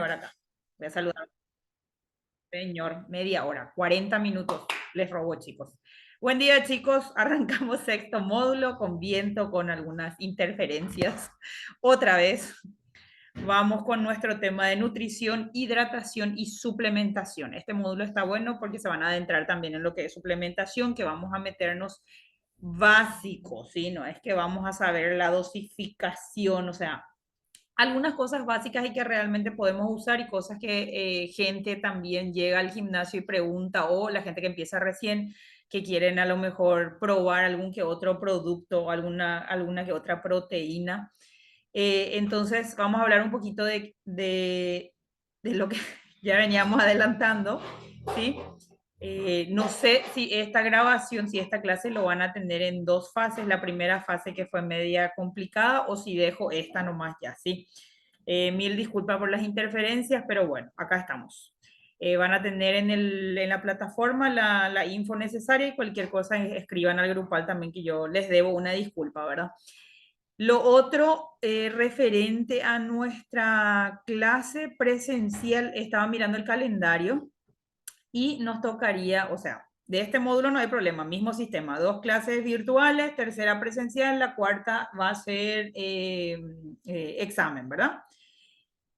hora acá. Voy a saludar. Señor, media hora, 40 minutos. Les robo, chicos. Buen día, chicos. Arrancamos sexto módulo con viento, con algunas interferencias. Otra vez, vamos con nuestro tema de nutrición, hidratación y suplementación. Este módulo está bueno porque se van a adentrar también en lo que es suplementación, que vamos a meternos básico, ¿sí? No es que vamos a saber la dosificación, o sea, algunas cosas básicas y que realmente podemos usar y cosas que gente también llega al gimnasio y pregunta, o la gente que empieza recién, que quieren a lo mejor probar algún que otro producto, alguna que otra proteína. Entonces vamos a hablar un poquito de lo que ya veníamos adelantando, ¿sí? No sé si esta grabación, si esta clase lo van a tener en dos fases, la primera fase que fue media complicada o si dejo esta nomás ya, ¿sí? Mil disculpas por las interferencias, pero bueno, acá estamos. Van a tener en la plataforma la info necesaria y cualquier cosa escriban al grupal también que yo les debo una disculpa, ¿verdad? Lo otro, referente a nuestra clase presencial, estaba mirando el calendario y nos tocaría, o sea, de este módulo no hay problema, mismo sistema, dos clases virtuales, tercera presencial, la cuarta va a ser examen, ¿verdad?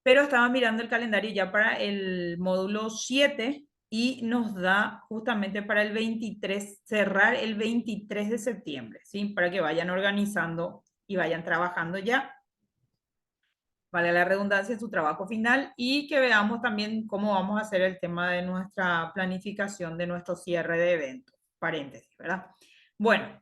Pero estaba mirando el calendario ya para el módulo 7 y nos da justamente para el 23, cerrar el 23 de septiembre, ¿sí? Para que vayan organizando y vayan trabajando ya, vale la redundancia, en su trabajo final y que veamos también cómo vamos a hacer el tema de nuestra planificación de nuestro cierre de evento. Paréntesis, ¿verdad? Bueno,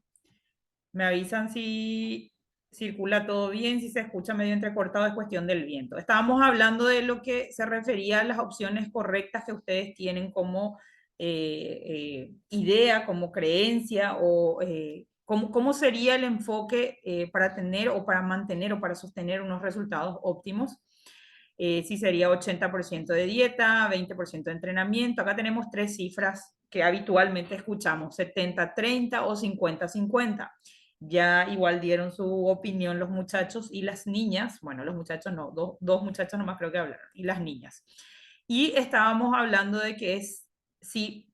me avisan si circula todo bien, si se escucha medio entrecortado, es cuestión del viento. Estábamos hablando de lo que se refería a las opciones correctas que ustedes tienen como idea, como creencia o cómo sería el enfoque para tener o para mantener o para sostener unos resultados óptimos. Si sería 80% de dieta, 20% de entrenamiento. Acá tenemos tres cifras que habitualmente escuchamos, 70-30 o 50-50. Ya igual dieron su opinión los muchachos y las niñas, bueno, los muchachos no, dos muchachos nomás creo que hablaron, y las niñas. Y estábamos hablando de que es, si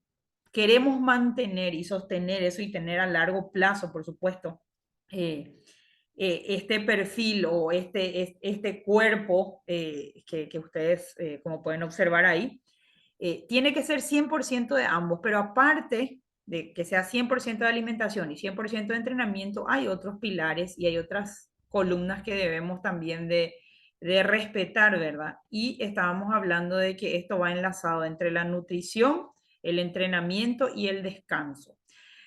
queremos mantener y sostener eso y tener a largo plazo, por supuesto, este perfil o este cuerpo que ustedes, como pueden observar ahí, tiene que ser 100% de ambos, pero aparte de que sea 100% de alimentación y 100% de entrenamiento, hay otros pilares y hay otras columnas que debemos también de respetar, ¿verdad? Y estábamos hablando de que esto va enlazado entre la nutrición, el entrenamiento y el descanso.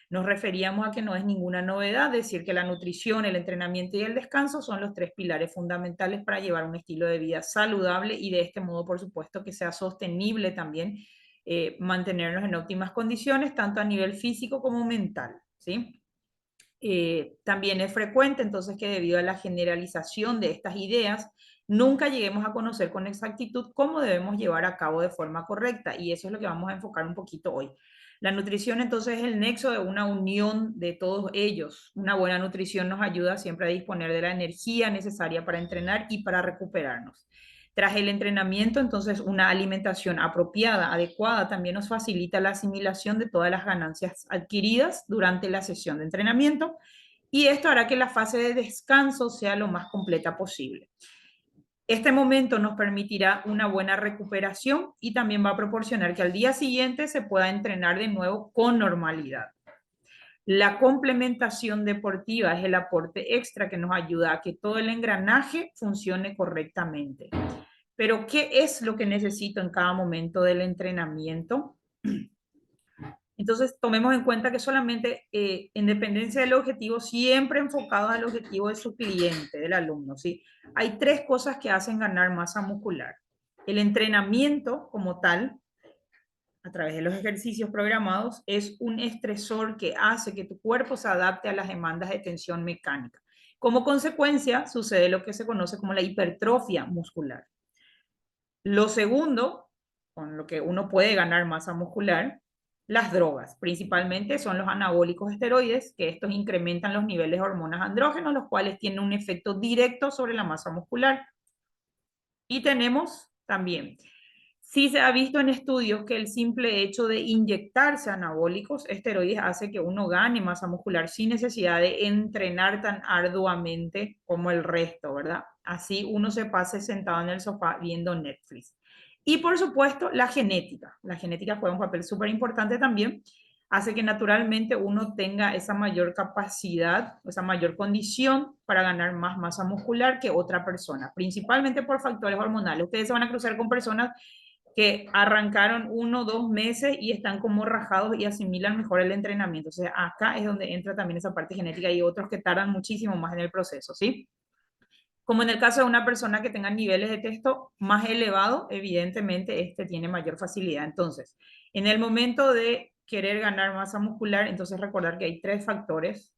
Nos referíamos a que no es ninguna novedad decir que la nutrición, el entrenamiento y el descanso son los tres pilares fundamentales para llevar un estilo de vida saludable y de este modo, por supuesto, que sea sostenible también, mantenernos en óptimas condiciones, tanto a nivel físico como mental, ¿sí? También es frecuente entonces que debido a la generalización de estas ideas, nunca lleguemos a conocer con exactitud cómo debemos llevar a cabo de forma correcta y eso es lo que vamos a enfocar un poquito hoy. La nutrición entonces es el nexo de una unión de todos ellos. Una buena nutrición nos ayuda siempre a disponer de la energía necesaria para entrenar y para recuperarnos. Tras el entrenamiento, entonces, una alimentación apropiada, adecuada, también nos facilita la asimilación de todas las ganancias adquiridas durante la sesión de entrenamiento y esto hará que la fase de descanso sea lo más completa posible. Este momento nos permitirá una buena recuperación y también va a proporcionar que al día siguiente se pueda entrenar de nuevo con normalidad. La complementación deportiva es el aporte extra que nos ayuda a que todo el engranaje funcione correctamente. Pero, ¿qué es lo que necesito en cada momento del entrenamiento? Entonces, tomemos en cuenta que solamente en dependencia del objetivo, siempre enfocados al objetivo de su cliente, del alumno, ¿sí? Hay tres cosas que hacen ganar masa muscular. El entrenamiento como tal, a través de los ejercicios programados, es un estresor que hace que tu cuerpo se adapte a las demandas de tensión mecánica. Como consecuencia, sucede lo que se conoce como la hipertrofia muscular. Lo segundo, con lo que uno puede ganar masa muscular, las drogas, principalmente son los anabólicos esteroides, que estos incrementan los niveles de hormonas andrógenos, los cuales tienen un efecto directo sobre la masa muscular. Y tenemos también. Sí se ha visto en estudios que el simple hecho de inyectarse anabólicos, esteroides, hace que uno gane masa muscular sin necesidad de entrenar tan arduamente como el resto, ¿verdad? Así uno se pase sentado en el sofá viendo Netflix. Y por supuesto, la genética. La genética juega un papel súper importante también. Hace que naturalmente uno tenga esa mayor capacidad, esa mayor condición para ganar más masa muscular que otra persona, principalmente por factores hormonales. Ustedes se van a cruzar con personas que arrancaron 1 o 2 meses y están como rajados y asimilan mejor el entrenamiento. O sea, acá es donde entra también esa parte genética y otros que tardan muchísimo más en el proceso, ¿sí? Como en el caso de una persona que tenga niveles de testo más elevados, evidentemente este tiene mayor facilidad. Entonces, en el momento de querer ganar masa muscular, entonces recordar que hay 3 factores: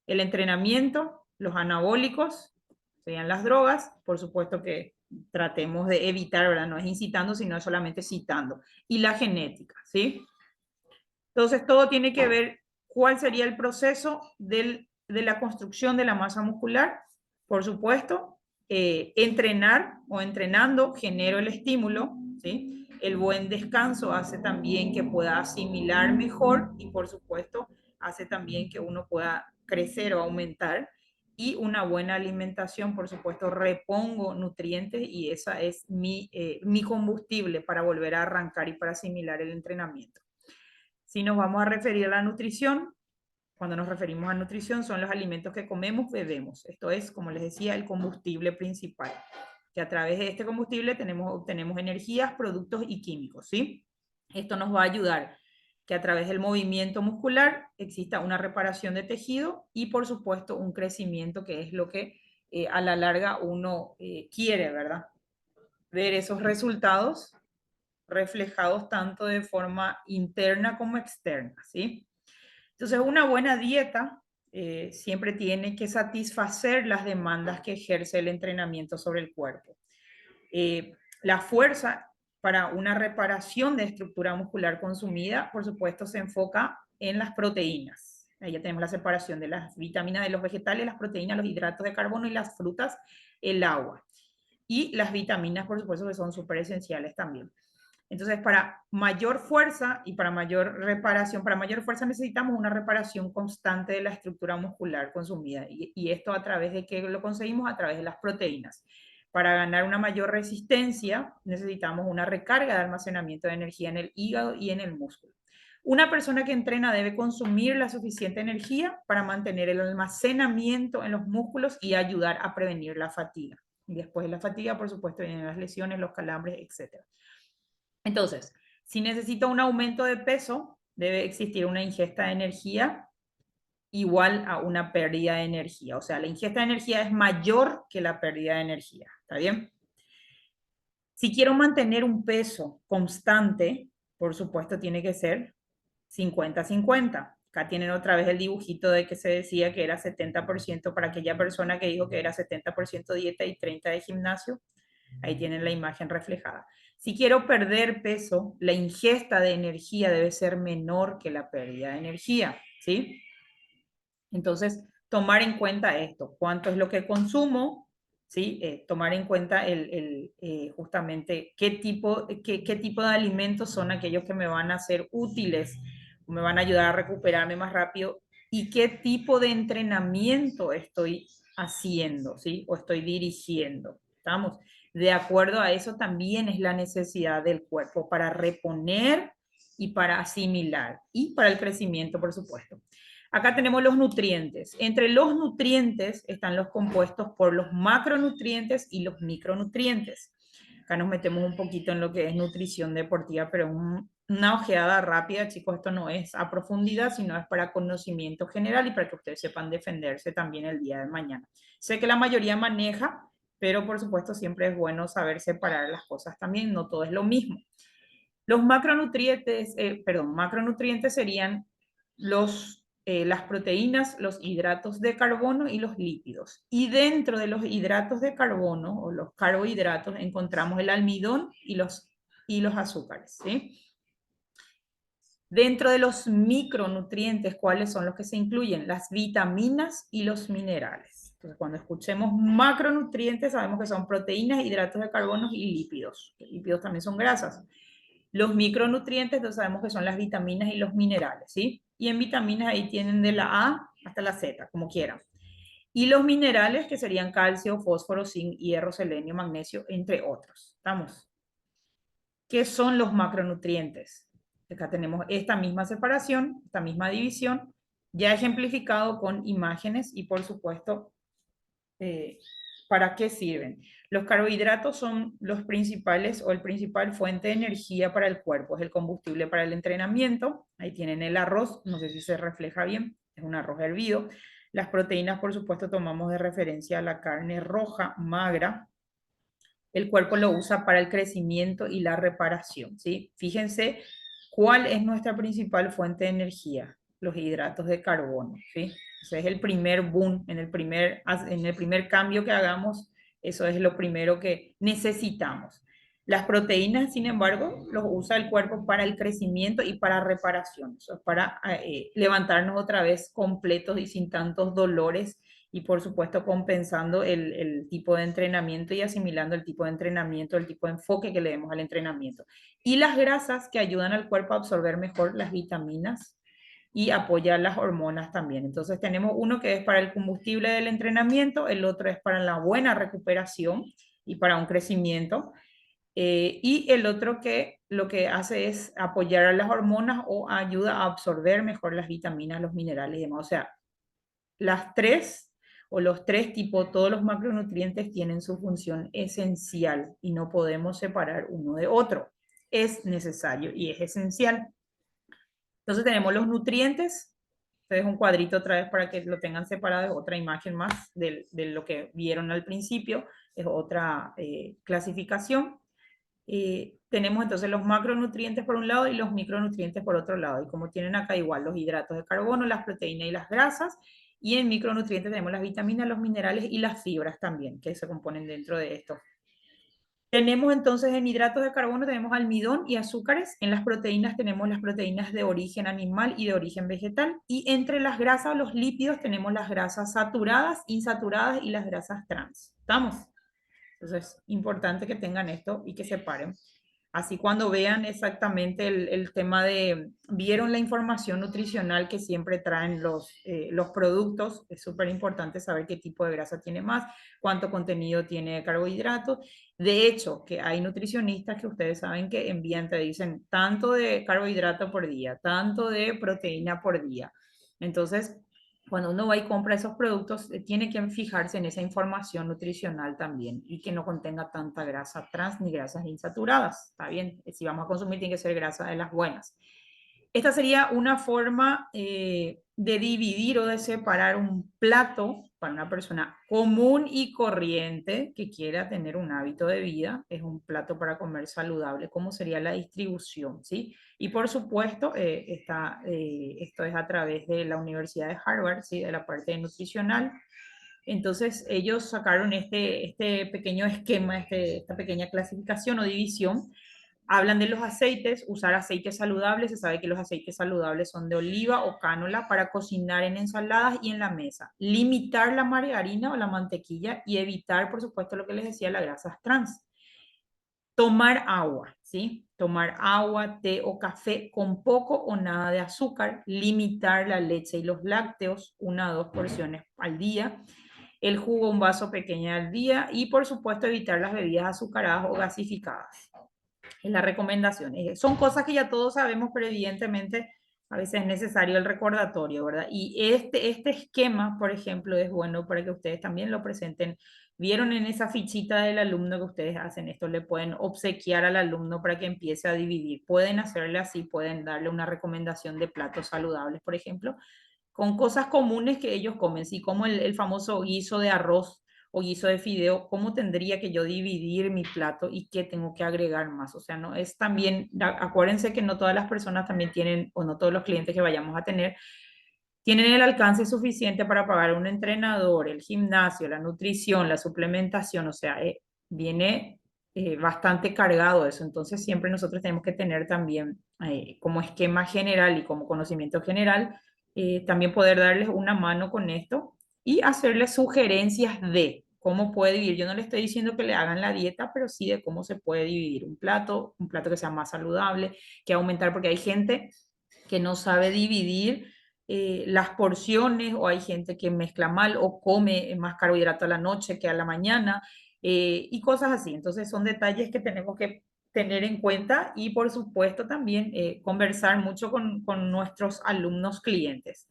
el entrenamiento, los anabólicos, serían las drogas, por supuesto que tratemos de evitar, ¿verdad? No es incitando, sino solamente citando, y la genética, ¿sí? Entonces, todo tiene que ver cuál sería el proceso de la construcción de la masa muscular. Por supuesto, entrenar o entrenando genero el estímulo, ¿sí? El buen descanso hace también que pueda asimilar mejor y, por supuesto, hace también que uno pueda crecer o aumentar. Y una buena alimentación, por supuesto, repongo nutrientes y esa es mi combustible para volver a arrancar y para asimilar el entrenamiento. Si nos vamos a referir a la nutrición, cuando nos referimos a nutrición, son los alimentos que comemos, bebemos. Esto es, como les decía, el combustible principal. Que a través de este combustible obtenemos energías, productos y químicos, ¿sí? Esto nos va a ayudar que a través del movimiento muscular exista una reparación de tejido y, por supuesto, un crecimiento, que es lo que a la larga uno quiere, ¿verdad? Ver esos resultados reflejados tanto de forma interna como externa, ¿sí? Entonces, una buena dieta siempre tiene que satisfacer las demandas que ejerce el entrenamiento sobre el cuerpo. La fuerza para una reparación de estructura muscular consumida, por supuesto, se enfoca en las proteínas. Ahí ya tenemos la separación de las vitaminas de los vegetales, las proteínas, los hidratos de carbono y las frutas, el agua. Y las vitaminas, por supuesto, que son súper esenciales también. Entonces, para mayor fuerza y para mayor reparación, para mayor fuerza necesitamos una reparación constante de la estructura muscular consumida. Y esto a través de qué lo conseguimos, a través de las proteínas. Para ganar una mayor resistencia necesitamos una recarga de almacenamiento de energía en el hígado y en el músculo. Una persona que entrena debe consumir la suficiente energía para mantener el almacenamiento en los músculos y ayudar a prevenir la fatiga. Y después de la fatiga, por supuesto, vienen las lesiones, los calambres, etc. Entonces, si necesita un aumento de peso, debe existir una ingesta de energía igual a una pérdida de energía. O sea, la ingesta de energía es mayor que la pérdida de energía. ¿Está bien? Si quiero mantener un peso constante, por supuesto tiene que ser 50-50. Acá tienen otra vez el dibujito de que se decía que era 70% para aquella persona que dijo que era 70% dieta y 30% de gimnasio. Ahí tienen la imagen reflejada. Si quiero perder peso, la ingesta de energía debe ser menor que la pérdida de energía, ¿sí? Entonces, tomar en cuenta esto, cuánto es lo que consumo, ¿sí? Tomar en cuenta justamente qué tipo de alimentos son aquellos que me van a ser útiles, me van a ayudar a recuperarme más rápido y qué tipo de entrenamiento estoy haciendo, ¿sí? O estoy dirigiendo, ¿estamos? De acuerdo a eso también es la necesidad del cuerpo para reponer y para asimilar y para el crecimiento, por supuesto. Acá tenemos los nutrientes. Entre los nutrientes están los compuestos por los macronutrientes y los micronutrientes. Acá nos metemos un poquito en lo que es nutrición deportiva, pero una ojeada rápida, chicos, esto no es a profundidad, sino es para conocimiento general y para que ustedes sepan defenderse también el día de mañana. Sé que la mayoría maneja, pero por supuesto siempre es bueno saber separar las cosas también, no todo es lo mismo. Los macronutrientes serían las proteínas, los hidratos de carbono y los lípidos. Y dentro de los hidratos de carbono o los carbohidratos encontramos el almidón y los azúcares, ¿sí? Dentro de los micronutrientes, ¿cuáles son los que se incluyen? Las vitaminas y los minerales. Entonces, cuando escuchemos macronutrientes, sabemos que son proteínas, hidratos de carbono y lípidos. Los lípidos también son grasas. Los micronutrientes, entonces sabemos que son las vitaminas y los minerales, ¿sí? Y en vitaminas ahí tienen de la A hasta la Z, como quieran. Y los minerales, que serían calcio, fósforo, zinc, hierro, selenio, magnesio, entre otros. ¿Estamos? ¿Qué son los macronutrientes? Acá tenemos esta misma separación, esta misma división, ya ejemplificado con imágenes y por supuesto, ¿para qué sirven? Los carbohidratos son los principales o el principal fuente de energía para el cuerpo, es el combustible para el entrenamiento. Ahí tienen el arroz, no sé si se refleja bien, es un arroz hervido. Las proteínas, por supuesto, tomamos de referencia a la carne roja, magra. El cuerpo lo usa para el crecimiento y la reparación, ¿sí? Fíjense cuál es nuestra principal fuente de energía, los hidratos de carbono, ¿sí? Ese es el primer boom, en el primer cambio que hagamos, eso es lo primero que necesitamos. Las proteínas, sin embargo, los usa el cuerpo para el crecimiento y para reparación, eso es para levantarnos otra vez completos y sin tantos dolores y por supuesto compensando el tipo de entrenamiento y asimilando el tipo de entrenamiento, el tipo de enfoque que le demos al entrenamiento. Y las grasas que ayudan al cuerpo a absorber mejor las vitaminas y apoyar las hormonas también. Entonces tenemos uno que es para el combustible del entrenamiento, el otro es para la buena recuperación y para un crecimiento. Y el otro que lo que hace es apoyar a las hormonas o ayuda a absorber mejor las vitaminas, los minerales y demás. O sea, las tres o los tres tipos, todos los macronutrientes tienen su función esencial y no podemos separar uno de otro. Es necesario y es esencial. Entonces tenemos los nutrientes. Este un cuadrito otra vez para que lo tengan separado, es otra imagen más de lo que vieron al principio, es otra clasificación. Tenemos entonces los macronutrientes por un lado y los micronutrientes por otro lado. Y como tienen acá igual los hidratos de carbono, las proteínas y las grasas. Y en micronutrientes tenemos las vitaminas, los minerales y las fibras también, que se componen dentro de esto. Tenemos entonces en hidratos de carbono, tenemos almidón y azúcares. En las proteínas tenemos las proteínas de origen animal y de origen vegetal. Y entre las grasas, los lípidos, tenemos las grasas saturadas, insaturadas y las grasas trans. ¿Estamos? Entonces, importante que tengan esto y que separen. Así cuando vean exactamente el tema vieron la información nutricional que siempre traen los productos, es súper importante saber qué tipo de grasa tiene más, cuánto contenido tiene de carbohidratos. De hecho, que hay nutricionistas que ustedes saben que envían, te dicen tanto de carbohidrato por día, tanto de proteína por día. Entonces, cuando uno va y compra esos productos, tiene que fijarse en esa información nutricional también y que no contenga tanta grasa trans ni grasas insaturadas. Está bien, si vamos a consumir, tiene que ser grasa de las buenas. Esta sería una forma de dividir o de separar un plato para una persona común y corriente que quiera tener un hábito de vida. Es un plato para comer saludable. ¿Cómo sería la distribución? ¿Sí? Y por supuesto, esto es a través de la Universidad de Harvard, ¿sí? De la parte nutricional. Entonces, ellos sacaron este pequeño esquema, esta pequeña clasificación o división. Hablan de los aceites, usar aceites saludables. Se sabe que los aceites saludables son de oliva o cánola para cocinar en ensaladas y en la mesa. Limitar la margarina o la mantequilla y evitar, por supuesto, lo que les decía, las grasas trans. Tomar agua, ¿sí? Tomar agua, té o café con poco o nada de azúcar. Limitar la leche y los lácteos, 1 a 2 porciones al día. El jugo, un vaso pequeño al día. Y, por supuesto, evitar las bebidas azucaradas o gasificadas. Es la recomendación. Son cosas que ya todos sabemos, pero evidentemente a veces es necesario el recordatorio, ¿verdad? Y este esquema, por ejemplo, es bueno para que ustedes también lo presenten. Vieron en esa fichita del alumno que ustedes hacen esto, le pueden obsequiar al alumno para que empiece a dividir. Pueden hacerle así, pueden darle una recomendación de platos saludables, por ejemplo, con cosas comunes que ellos comen, sí, como el famoso guiso de arroz o guiso de fideo, cómo tendría que yo dividir mi plato y qué tengo que agregar más. O sea, no es también, acuérdense que no todas las personas también tienen, o no todos los clientes que vayamos a tener, tienen el alcance suficiente para pagar un entrenador, el gimnasio, la nutrición, la suplementación, o sea, viene bastante cargado eso. Entonces, siempre nosotros tenemos que tener también como esquema general y como conocimiento general, también poder darles una mano con esto y hacerle sugerencias de cómo puede dividir. Yo no le estoy diciendo que le hagan la dieta, pero sí de cómo se puede dividir un plato que sea más saludable, que aumentar, porque hay gente que no sabe dividir las porciones, o hay gente que mezcla mal o come más carbohidrato a la noche que a la mañana, y cosas así. Entonces son detalles que tenemos que tener en cuenta, y por supuesto también conversar mucho con nuestros alumnos clientes.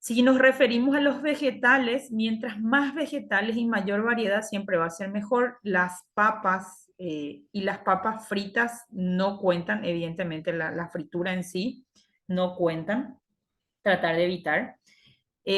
Si nos referimos a los vegetales, mientras más vegetales y mayor variedad siempre va a ser mejor. Las papas y las papas fritas no cuentan, evidentemente la fritura en sí no cuentan, tratar de evitar.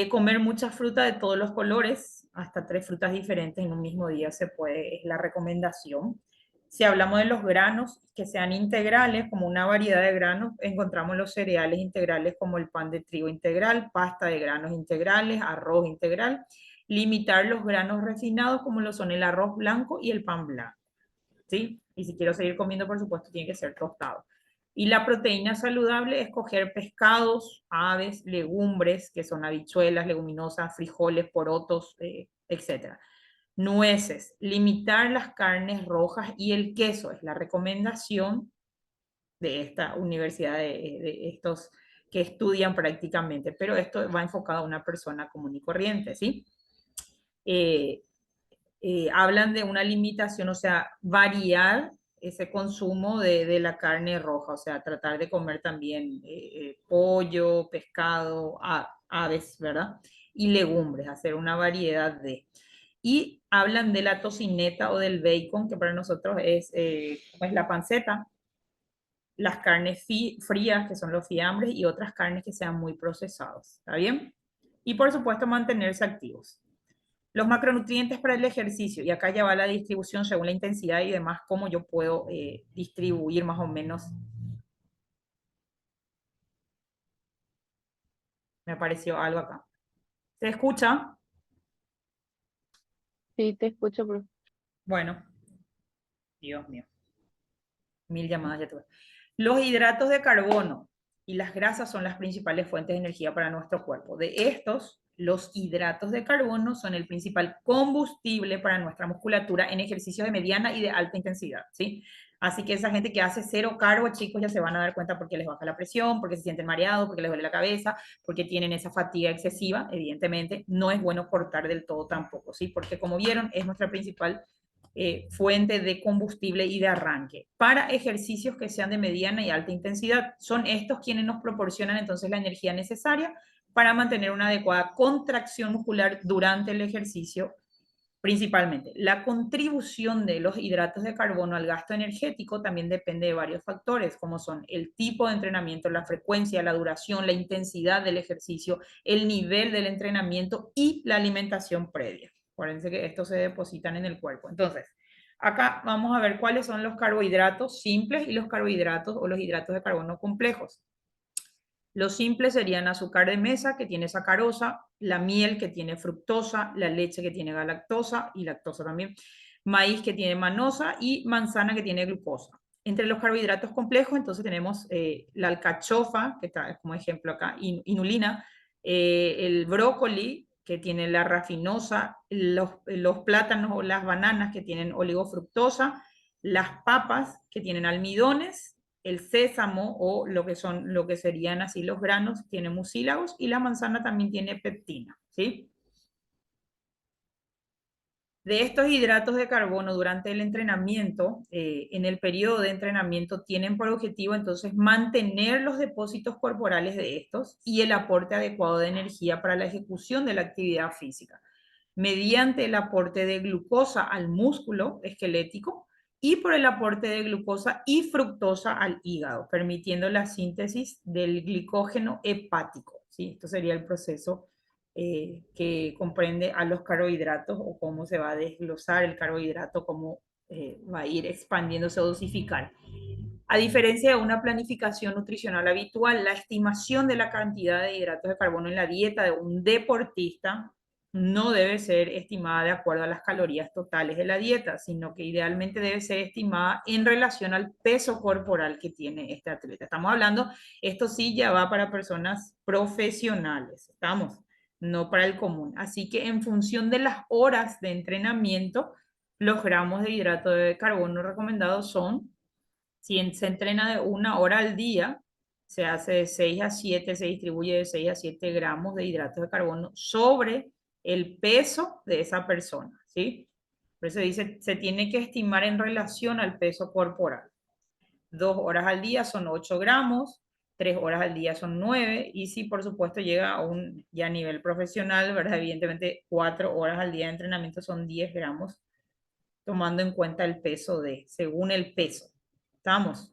Comer mucha fruta de todos los colores, hasta 3 frutas diferentes en un mismo día se puede, es la recomendación. Si hablamos de los granos, que sean integrales, como una variedad de granos, encontramos los cereales integrales como el pan de trigo integral, pasta de granos integrales, arroz integral. Limitar los granos refinados como lo son el arroz blanco y el pan blanco, ¿sí? Y si quiero seguir comiendo, por supuesto, tiene que ser tostado. Y la proteína saludable es coger pescados, aves, legumbres, que son habichuelas, leguminosas, frijoles, porotos, etc. Nueces, limitar las carnes rojas y el queso, es la recomendación de esta universidad, de estos que estudian prácticamente, pero esto va enfocado a una persona común y corriente, ¿sí? Eh, Hablan de una limitación, o sea, variar ese consumo de la carne roja, o sea, tratar de comer también pollo, pescado, aves, ¿verdad? Y legumbres, hacer una variedad de. Y hablan de la tocineta o del bacon, que para nosotros es, pues la panceta, las carnes frías, que son los fiambres, y otras carnes que sean muy procesados, ¿está bien? Y por supuesto mantenerse activos. Los macronutrientes para el ejercicio, y acá ya va la distribución según la intensidad y demás, cómo yo puedo distribuir más o menos. Me apareció algo acá. ¿Se escucha? Sí, te escucho, profe. Bueno, Dios mío, 1000 llamadas ya tuve. Los hidratos de carbono y las grasas son las principales fuentes de energía para nuestro cuerpo. De estos, los hidratos de carbono son el principal combustible para nuestra musculatura en ejercicios de mediana y de alta intensidad, ¿sí? Así que esa gente que hace cero carbo, chicos, ya se van a dar cuenta porque les baja la presión, porque se sienten mareados, porque les duele la cabeza, porque tienen esa fatiga excesiva. Evidentemente, no es bueno cortar del todo tampoco, ¿sí? Porque como vieron, es nuestra principal fuente de combustible y de arranque. Para ejercicios que sean de mediana y alta intensidad, son estos quienes nos proporcionan entonces la energía necesaria para mantener una adecuada contracción muscular durante el ejercicio. Principalmente, la contribución de los hidratos de carbono al gasto energético también depende de varios factores, como son el tipo de entrenamiento, la frecuencia, la duración, la intensidad del ejercicio, el nivel del entrenamiento y la alimentación previa. Acuérdense que estos se depositan en el cuerpo. Entonces, acá vamos a ver cuáles son los carbohidratos simples y los carbohidratos o los hidratos de carbono complejos. Los simples serían azúcar de mesa, que tiene sacarosa, la miel, que tiene fructosa, la leche, que tiene galactosa y lactosa también, maíz, que tiene manosa, y manzana, que tiene glucosa. Entre los carbohidratos complejos, entonces tenemos la alcachofa, que está como ejemplo acá, inulina, el brócoli, que tiene la rafinosa, los plátanos o las bananas, que tienen oligofructosa, las papas, que tienen almidones, el sésamo o lo que serían así los granos tiene mucílagos, y la manzana también tiene peptina, ¿sí? De estos hidratos de carbono durante el entrenamiento, en el periodo de entrenamiento, tienen por objetivo entonces mantener los depósitos corporales de estos y el aporte adecuado de energía para la ejecución de la actividad física, mediante el aporte de glucosa al músculo esquelético y por el aporte de glucosa y fructosa al hígado, permitiendo la síntesis del glicógeno hepático, ¿sí? Esto sería el proceso que comprende a los carbohidratos, o cómo se va a desglosar el carbohidrato, cómo va a ir expandiéndose o dosificar. A diferencia de una planificación nutricional habitual, la estimación de la cantidad de hidratos de carbono en la dieta de un deportista no debe ser estimada de acuerdo a las calorías totales de la dieta, sino que idealmente debe ser estimada en relación al peso corporal que tiene este atleta. Estamos hablando, esto sí ya va para personas profesionales, ¿estamos? no para el común. Así que en función de las horas de entrenamiento, los gramos de hidrato de carbono recomendados son, si se entrena de 1 hora al día, se hace de 6 a 7, se distribuye de 6 a 7 gramos de hidratos de carbono sobre el peso de esa persona, ¿sí? Por eso dice, se tiene que estimar en relación al peso corporal. 2 horas al día son 8 gramos, 3 horas al día son 9, y si por supuesto llega a un ya nivel profesional, ¿verdad? Evidentemente 4 horas al día de entrenamiento son 10 gramos, tomando en cuenta el peso según el peso. ¿Estamos?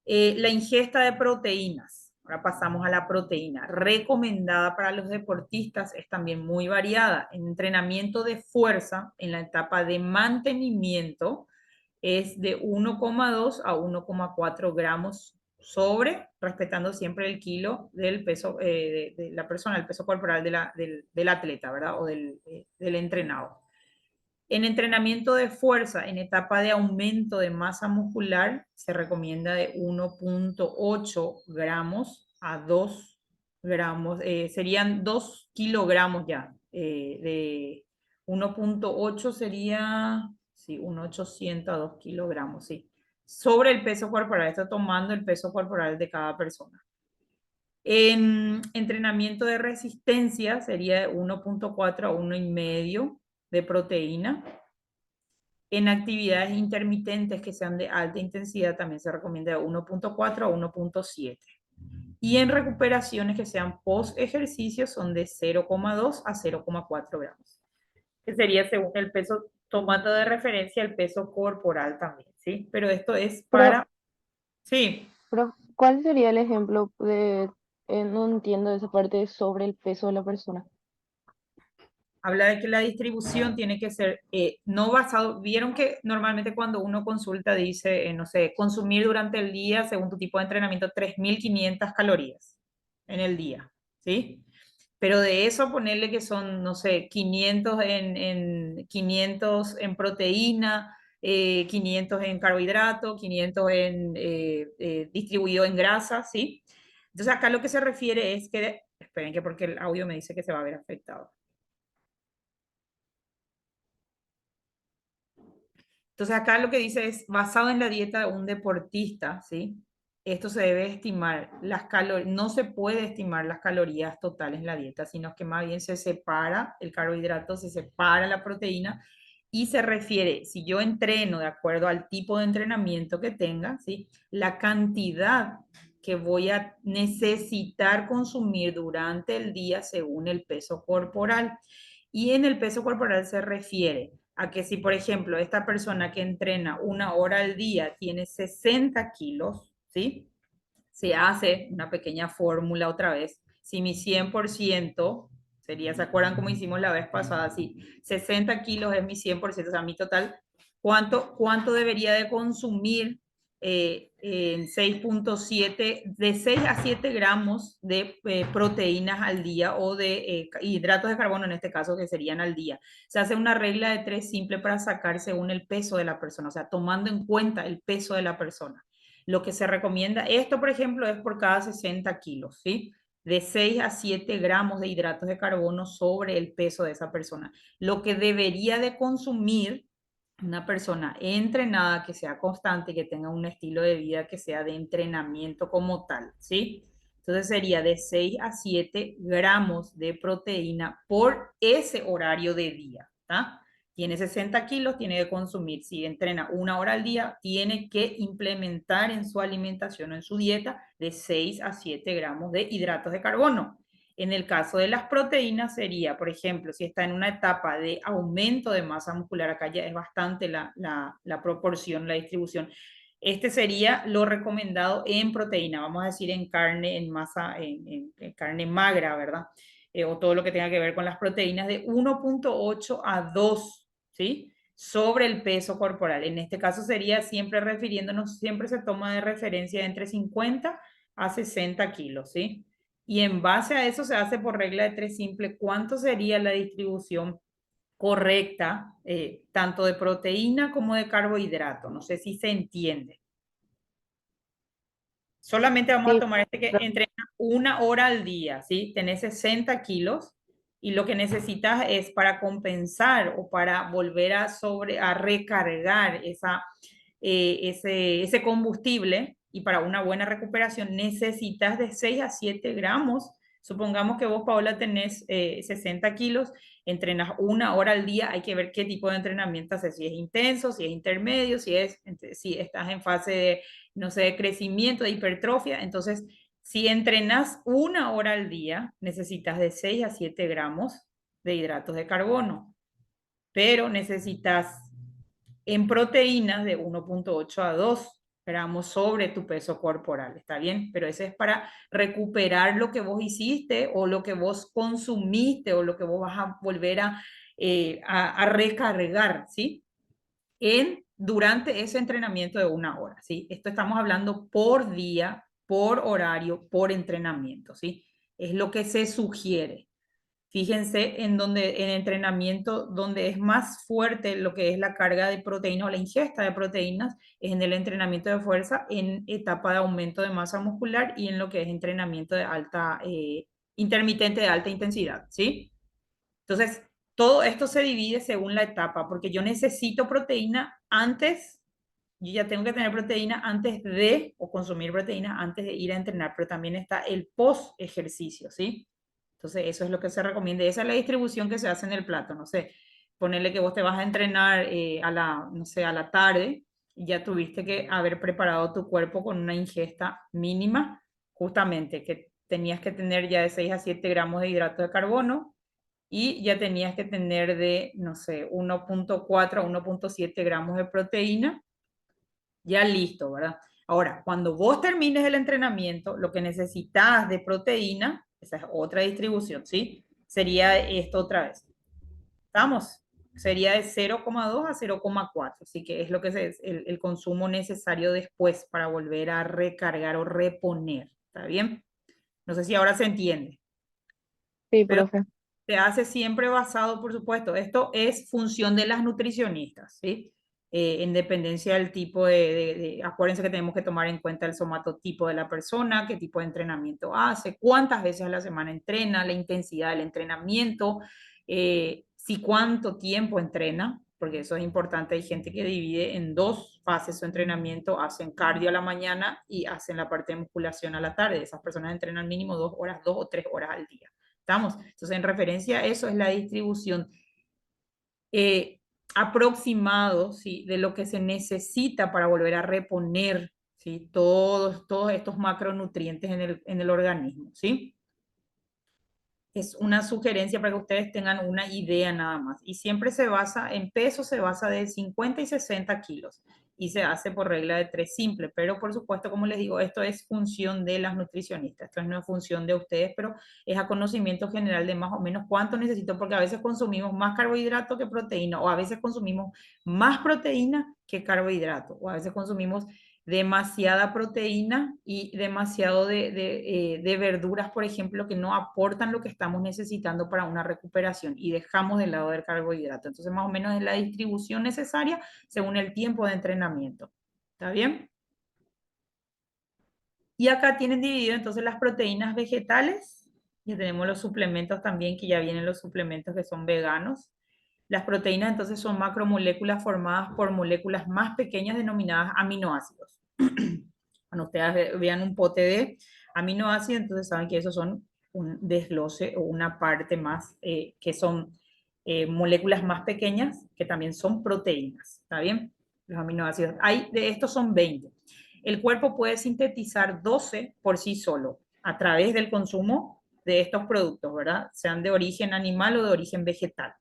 La ingesta de proteínas. Ahora pasamos a la proteína. Recomendada para los deportistas, es también muy variada. En entrenamiento de fuerza, en la etapa de mantenimiento, es de 1,2 a 1,4 gramos sobre, respetando siempre el kilo del peso de la persona, el peso corporal del atleta, ¿verdad? O del entrenado. En entrenamiento de fuerza, en etapa de aumento de masa muscular, se recomienda de 1,8 gramos a 2 gramos, serían 2 kilogramos ya, de 1,8 sería, sí, 1,800 a 2 kilogramos, sí, sobre el peso corporal, está tomando el peso corporal de cada persona. En entrenamiento de resistencia sería de 1,4 a 1,5 de proteína. En actividades intermitentes que sean de alta intensidad también se recomienda de 1,4 a 1,7. Y en recuperaciones que sean post ejercicio son de 0,2 a 0,4 gramos. Que sería según el peso, tomando de referencia el peso corporal también, ¿sí? Pero esto es Pero, para... Sí, pero, ¿cuál sería el ejemplo de, no entiendo esa parte sobre el peso de la persona? habla de que la distribución tiene que ser no basado, vieron que normalmente cuando uno consulta dice, no sé, consumir durante el día, según tu tipo de entrenamiento, 3.500 calorías en el día, ¿sí? Pero de eso ponerle que son, no sé, 500 en proteína, 500 en carbohidrato, 500 distribuido en grasa, ¿sí? Entonces acá lo que se refiere es que, esperen que porque el audio me dice que se va a ver afectado. Entonces acá lo que dice es, basado en la dieta de un deportista, ¿sí? Esto se debe estimar, las calorías, no se puede estimar las calorías totales en la dieta, sino que más bien se separa el carbohidrato, se separa la proteína y se refiere, si yo entreno de acuerdo al tipo de entrenamiento que tenga, ¿sí? La cantidad que voy a necesitar consumir durante el día según el peso corporal. Y en el peso corporal se refiere a que si, por ejemplo, esta persona que entrena 1 hora al día tiene 60 kilos, ¿sí? Se hace una pequeña fórmula otra vez. Si mi 100% sería, ¿se acuerdan cómo hicimos la vez pasada? Si 60 kilos es mi 100%, o sea, mi total, ¿cuánto debería de consumir en 6,7, de 6 a 7 gramos de proteínas al día o de hidratos de carbono en este caso que serían al día? Se hace una regla de 3 simple para sacar según el peso de la persona, o sea, tomando en cuenta el peso de la persona. Lo que se recomienda, esto por ejemplo es por cada 60 kilos, ¿sí? De 6 a 7 gramos de hidratos de carbono sobre el peso de esa persona. Lo que debería de consumir una persona entrenada, que sea constante, que tenga un estilo de vida que sea de entrenamiento como tal, ¿sí? Entonces sería de 6 a 7 gramos de proteína por ese horario de día, ¿tá? Tiene 60 kilos, tiene que consumir, si entrena 1 hora al día, tiene que implementar en su alimentación o en su dieta de 6 a 7 gramos de hidratos de carbono. En el caso de las proteínas sería, por ejemplo, si está en una etapa de aumento de masa muscular, acá ya es bastante la proporción, la distribución. Este sería lo recomendado en proteína, vamos a decir en carne, en masa, en carne magra, ¿verdad? O todo lo que tenga que ver con las proteínas de 1,8 a 2, ¿sí? Sobre el peso corporal. En este caso sería siempre refiriéndonos, siempre se toma de referencia entre 50 a 60 kilos, ¿sí? Y en base a eso se hace por regla de 3 simple cuánto sería la distribución correcta, tanto de proteína como de carbohidrato. No sé si se entiende. Solamente vamos a Sí, tomar este que entrena 1 hora al día, ¿sí? Tenés 60 kilos y lo que necesitas es para compensar o para volver a recargar ese combustible y para una buena recuperación necesitas de 6 a 7 gramos. Supongamos que vos, Paola, tenés 60 kilos, entrenas 1 hora al día, hay que ver qué tipo de entrenamiento haces, si es intenso, si es intermedio, si estás en fase de, no sé, de crecimiento, de hipertrofia. Entonces, si entrenas 1 hora al día, necesitas de 6 a 7 gramos de hidratos de carbono, pero necesitas en proteínas de 1,8 a 2 gramos sobre tu peso corporal, ¿está bien? Pero ese es para recuperar lo que vos hiciste o lo que vos consumiste o lo que vos vas a volver a recargar, ¿sí? Durante ese entrenamiento de 1 hora, ¿sí? Esto estamos hablando por día, por horario, por entrenamiento, ¿sí? Es lo que se sugiere. Fíjense en entrenamiento donde es más fuerte lo que es la carga de proteína o la ingesta de proteínas, es en el entrenamiento de fuerza, en etapa de aumento de masa muscular y en lo que es entrenamiento de intermitente de alta intensidad, ¿sí? Entonces, todo esto se divide según la etapa, porque yo necesito proteína antes, yo ya tengo que tener proteína antes de, o consumir proteína antes de ir a entrenar, pero también está el post ejercicio, ¿sí? Entonces, eso es lo que se recomienda. Esa es la distribución que se hace en el plato, no sé, ponerle que vos te vas a entrenar no sé, a la tarde, y ya tuviste que haber preparado tu cuerpo con una ingesta mínima, justamente que tenías que tener ya de 6 a 7 gramos de hidrato de carbono, y ya tenías que tener de, no sé, 1,4 a 1,7 gramos de proteína, ya listo, ¿verdad? Ahora, cuando vos termines el entrenamiento, lo que necesitas de proteína, esa es otra distribución, ¿sí? Sería esto otra vez. ¿Estamos? Sería de 0,2 a 0,4, así que es lo que es el consumo necesario después para volver a recargar o reponer, ¿está bien? No sé si ahora se entiende, sí, pero profe. se hace siempre basado, por supuesto, esto es función de las nutricionistas, ¿sí? En dependencia del tipo acuérdense que tenemos que tomar en cuenta el somatotipo de la persona, qué tipo de entrenamiento hace, cuántas veces a la semana entrena, la intensidad del entrenamiento, si cuánto tiempo entrena, porque eso es importante. Hay gente que divide en dos fases su entrenamiento, hacen cardio a la mañana y hacen la parte de musculación a la tarde. Esas personas entrenan mínimo 2 horas, 2 o 3 horas al día. ¿Estamos? Entonces, en referencia a eso es la distribución eh, aproximado, ¿sí? De lo que se necesita para volver a reponer, ¿sí? Todos estos macronutrientes en el organismo, ¿sí? Es una sugerencia para que ustedes tengan una idea nada más. Y siempre se basa en peso, se basa de 50 y 60 kilos y se hace por regla de 3 simple. Pero por supuesto, como les digo, esto es función de las nutricionistas. Esto no es función de ustedes, pero es a conocimiento general de más o menos cuánto necesito, porque a veces consumimos más carbohidrato que proteína, o a veces consumimos más proteína que carbohidrato, o a veces consumimos demasiada proteína y demasiado de verduras, por ejemplo, que no aportan lo que estamos necesitando para una recuperación y dejamos de lado del carbohidrato. Entonces, más o menos es la distribución necesaria según el tiempo de entrenamiento. ¿Está bien? Y acá tienen dividido entonces las proteínas vegetales. Y tenemos los suplementos también, que ya vienen los suplementos que son veganos. Las proteínas entonces son macromoléculas formadas por moléculas más pequeñas denominadas aminoácidos. Cuando ustedes vean un pote de aminoácidos, entonces saben que esos son un desglose o una parte más, que son moléculas más pequeñas, que también son proteínas, ¿está bien? Los aminoácidos. De estos son 20. El cuerpo puede sintetizar 12 por sí solo a través del consumo de estos productos, ¿verdad? Sean de origen animal o de origen vegetal,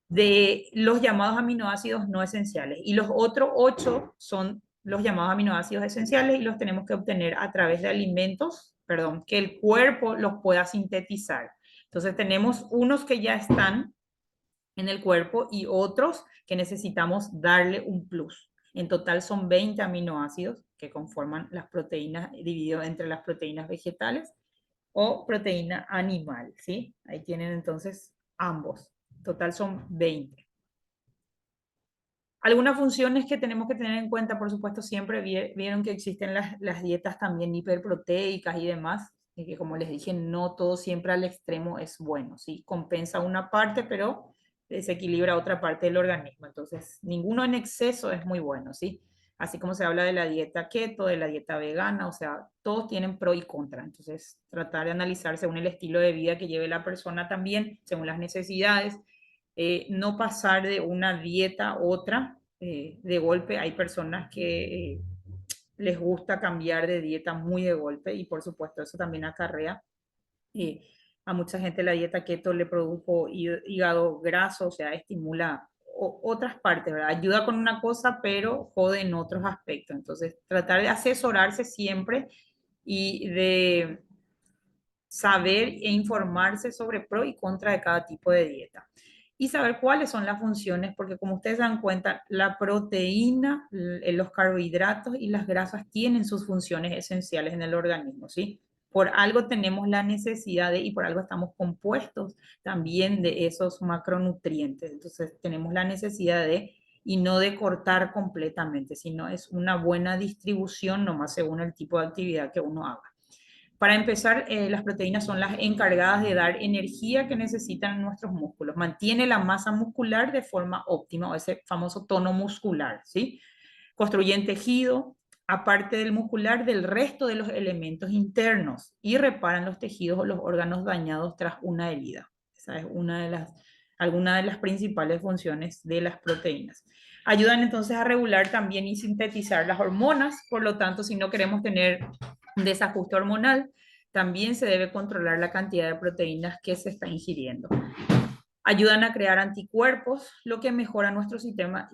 de los llamados aminoácidos no esenciales. Y los otros 8 son los llamados aminoácidos esenciales y los tenemos que obtener a través de alimentos, perdón, que el cuerpo los pueda sintetizar. Entonces tenemos unos que ya están en el cuerpo y otros que necesitamos darle un plus. En total son 20 aminoácidos que conforman las proteínas, dividido entre las proteínas vegetales o proteína animal, ¿sí? Ahí tienen entonces ambos. En total son 20. Algunas funciones que tenemos que tener en cuenta, por supuesto, siempre vieron que existen las dietas también hiperproteicas y demás, y que como les dije, no todo siempre al extremo es bueno, ¿sí? Compensa una parte, pero desequilibra otra parte del organismo. Entonces, ninguno en exceso es muy bueno, ¿sí? Así como se habla de la dieta keto, de la dieta vegana, o sea, todos tienen pro y contra. Entonces, tratar de analizar según el estilo de vida que lleve la persona también, según las necesidades, no pasar de una dieta a otra de golpe. Hay personas que les gusta cambiar de dieta muy de golpe y por supuesto eso también acarrea a mucha gente la dieta keto le produjo hígado graso, o sea, estimula otras partes, ¿verdad? Ayuda con una cosa, pero jode en otros aspectos. Entonces, tratar de asesorarse siempre y de saber e informarse sobre pro y contra de cada tipo de dieta. Y saber cuáles son las funciones, porque como ustedes se dan cuenta, la proteína, los carbohidratos y las grasas tienen sus funciones esenciales en el organismo, ¿sí? Por algo tenemos la necesidad de, y por algo estamos compuestos también de esos macronutrientes. Entonces tenemos la necesidad de, y no de cortar completamente, sino es una buena distribución nomás según el tipo de actividad que uno haga. Para empezar, las proteínas son las encargadas de dar energía que necesitan nuestros músculos. Mantiene la masa muscular de forma óptima, o ese famoso tono muscular, ¿sí? Construyen tejido, aparte del muscular, del resto de los elementos internos y reparan los tejidos o los órganos dañados tras una herida. Esa es alguna de las principales funciones de las proteínas. Ayudan entonces a regular también y sintetizar las hormonas, por lo tanto, si no queremos tener un desajuste hormonal, también se debe controlar la cantidad de proteínas que se está ingiriendo. Ayudan a crear anticuerpos, lo que mejora nuestro sistema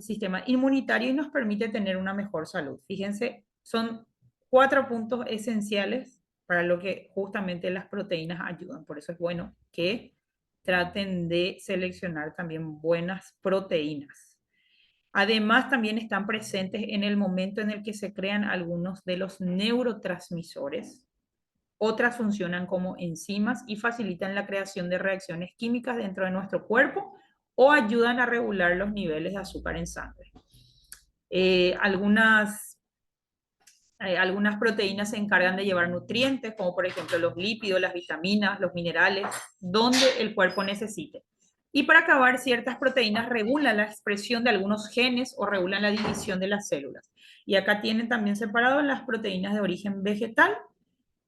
inmunitario y nos permite tener una mejor salud. Fíjense, son 4 puntos esenciales para lo que justamente las proteínas ayudan. Por eso es bueno que traten de seleccionar también buenas proteínas. Además, también están presentes en el momento en el que se crean algunos de los neurotransmisores. Otras funcionan como enzimas y facilitan la creación de reacciones químicas dentro de nuestro cuerpo o ayudan a regular los niveles de azúcar en sangre. Eh, algunas, algunas proteínas se encargan de llevar nutrientes, como por ejemplo los lípidos, las vitaminas, los minerales, donde el cuerpo necesite. Y para acabar, ciertas proteínas regulan la expresión de algunos genes o regulan la división de las células. Y acá tienen también separado las proteínas de origen vegetal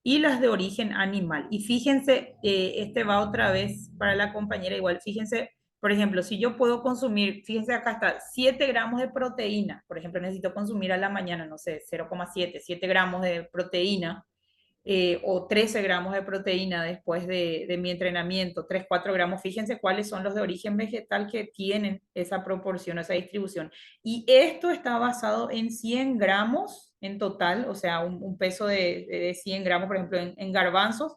y las de origen animal. Y fíjense, este va otra vez para la compañera igual, fíjense, por ejemplo, si yo puedo consumir, fíjense acá está, 7 gramos de proteína, por ejemplo, necesito consumir a la mañana, no sé, 0,7, 7 gramos de proteína, o 13 gramos de proteína después de mi entrenamiento, 3, 4 gramos, fíjense cuáles son los de origen vegetal que tienen esa proporción, esa distribución. Y esto está basado en 100 gramos en total, o sea, un peso de 100 gramos, por ejemplo, en garbanzos,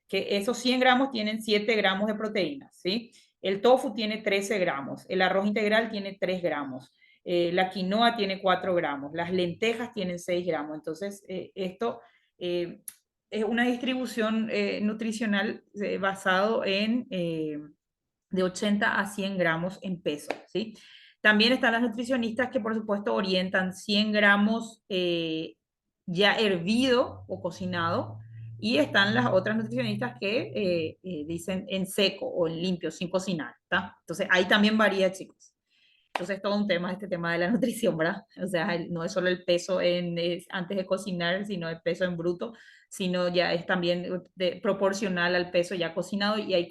que esos 100 gramos tienen 7 gramos de proteína, ¿sí? El tofu tiene 13 gramos, el arroz integral tiene 3 gramos, la quinoa tiene 4 gramos, las lentejas tienen 6 gramos. Entonces, esto es una distribución nutricional basado en de 80 a 100 gramos en peso, ¿sí? También están las nutricionistas que por supuesto orientan 100 gramos ya hervido o cocinado y están las otras nutricionistas que dicen en seco o en limpio, sin cocinar, ¿tá? Entonces ahí también varía, chicos. Entonces, todo un tema, este tema de la nutrición, ¿verdad? O sea, no es solo el peso antes de cocinar, sino el peso en bruto, sino ya es también proporcional al peso ya cocinado y hay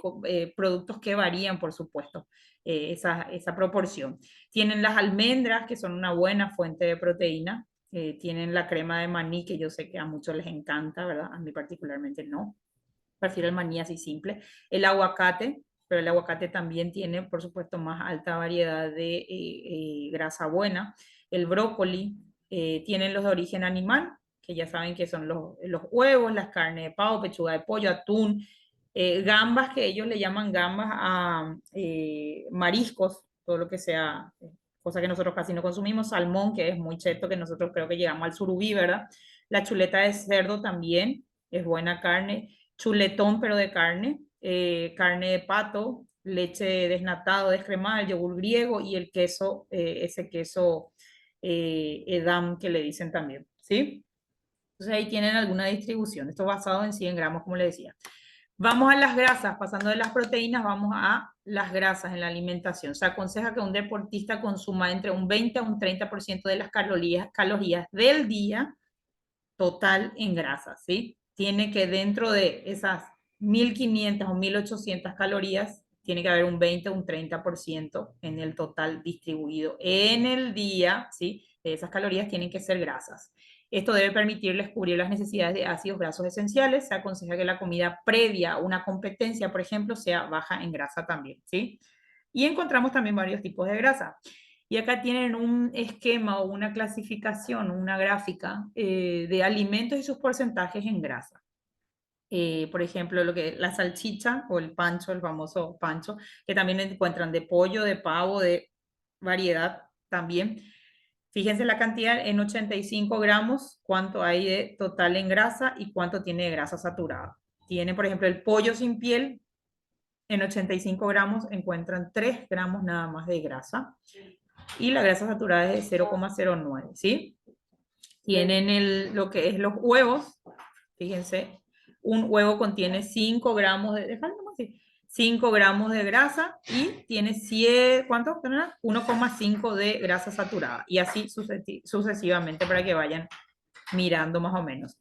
productos que varían, por supuesto, esa proporción. Tienen las almendras, que son una buena fuente de proteína. Tienen la crema de maní, que yo sé que a muchos les encanta, ¿verdad? A mí particularmente no. Prefiero el maní así simple. El aguacate, pero el aguacate también tiene, por supuesto, más alta variedad de grasa buena. El brócoli, tienen los de origen animal, que ya saben que son los huevos, las carnes de pavo, pechuga de pollo, atún, gambas, que ellos le llaman gambas a mariscos, todo lo que sea, cosa que nosotros casi no consumimos, salmón, que es muy cheto, que nosotros creo que llegamos al surubí, ¿verdad? La chuleta de cerdo también es buena carne, chuletón, pero de carne, carne de pato, leche desnatada, descremada, el yogur griego y el queso, ese queso Edam que le dicen también, ¿sí? Entonces ahí tienen alguna distribución. Esto basado en 100 gramos, como le decía. Vamos a las grasas, pasando de las proteínas, vamos a las grasas en la alimentación. Se aconseja que un deportista consuma entre un 20 a un 30% de las calorías del día total en grasas, ¿sí? Tiene que dentro de esas 1500 o 1800 calorías, tiene que haber un 20 o un 30% en el total distribuido en el día, ¿sí? De esas calorías tienen que ser grasas. Esto debe permitirles cubrir las necesidades de ácidos grasos esenciales. Se aconseja que la comida previa a una competencia, por ejemplo, sea baja en grasa también, ¿sí? Y encontramos también varios tipos de grasa. Y acá tienen un esquema o una clasificación, una gráfica de alimentos y sus porcentajes en grasa. Por ejemplo, lo que la salchicha o el pancho, el famoso pancho, que también encuentran de pollo, de pavo, de variedad también. Fíjense la cantidad en 85 gramos, cuánto hay de total en grasa y cuánto tiene de grasa saturada. Tiene, por ejemplo, el pollo sin piel, en 85 gramos encuentran 3 gramos nada más de grasa y la grasa saturada es de 0,09, ¿sí? Tienen lo que es los huevos, fíjense, un huevo contiene 5 gramos de, 5 gramos de grasa y tiene 100, ¿cuánto? 1,5 de grasa saturada y así sucesivamente para que vayan mirando más o menos.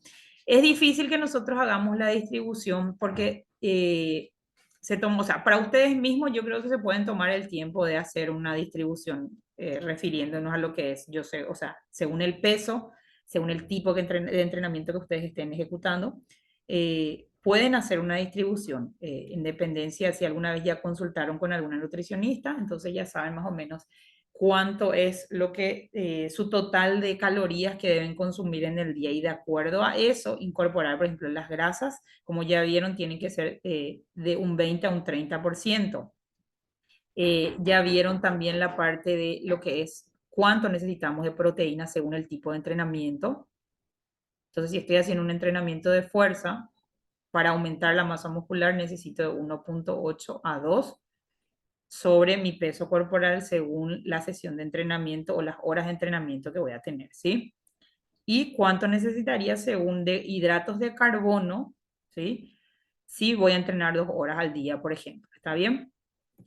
Es difícil que nosotros hagamos la distribución porque se toma, o sea, para ustedes mismos yo creo que se pueden tomar el tiempo de hacer una distribución refiriéndonos a lo que es, yo sé, o sea, según el peso, según el tipo de entrenamiento que ustedes estén ejecutando, pueden hacer una distribución en dependencia si alguna vez ya consultaron con alguna nutricionista, entonces ya saben más o menos cuánto es lo que su total de calorías que deben consumir en el día y de acuerdo a eso incorporar, por ejemplo, las grasas, como ya vieron, tienen que ser de un 20 a un 30%. Ya vieron también la parte de lo que es cuánto necesitamos de proteína según el tipo de entrenamiento. Entonces, si estoy haciendo un entrenamiento de fuerza, para aumentar la masa muscular necesito de 1,8 a 2 sobre mi peso corporal según la sesión de entrenamiento o las horas de entrenamiento que voy a tener, ¿sí? Y cuánto necesitaría según de hidratos de carbono, ¿sí? Si voy a entrenar 2 horas al día, por ejemplo, ¿está bien?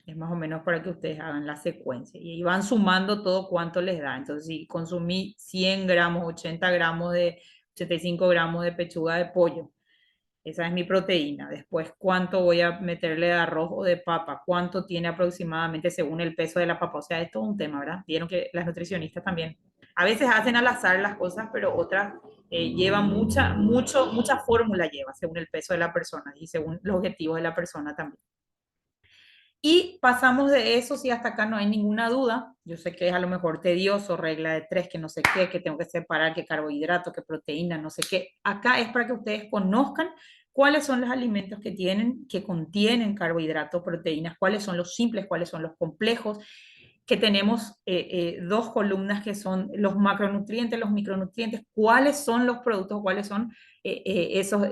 Es más o menos para que ustedes hagan la secuencia y ahí van sumando todo cuánto les da. Entonces, si consumí 100 gramos, 80 gramos de, 85 gramos de pechuga de pollo, esa es mi proteína. Después, ¿cuánto voy a meterle de arroz o de papa? ¿Cuánto tiene aproximadamente según el peso de la papa? O sea, es todo un tema, ¿verdad? Vieron que las nutricionistas también a veces hacen al azar las cosas, pero otras llevan mucha fórmula lleva según el peso de la persona y según los objetivos de la persona también. Y pasamos de eso, si hasta acá no hay ninguna duda. Yo sé que es a lo mejor tedioso, regla de 3, que no sé qué, que tengo que separar qué carbohidrato, qué proteína, no sé qué. Acá es para que ustedes conozcan cuáles son los alimentos que tienen, que contienen carbohidratos, proteínas, cuáles son los simples, cuáles son los complejos, que tenemos dos columnas que son los macronutrientes, los micronutrientes, cuáles son los productos, cuáles son esos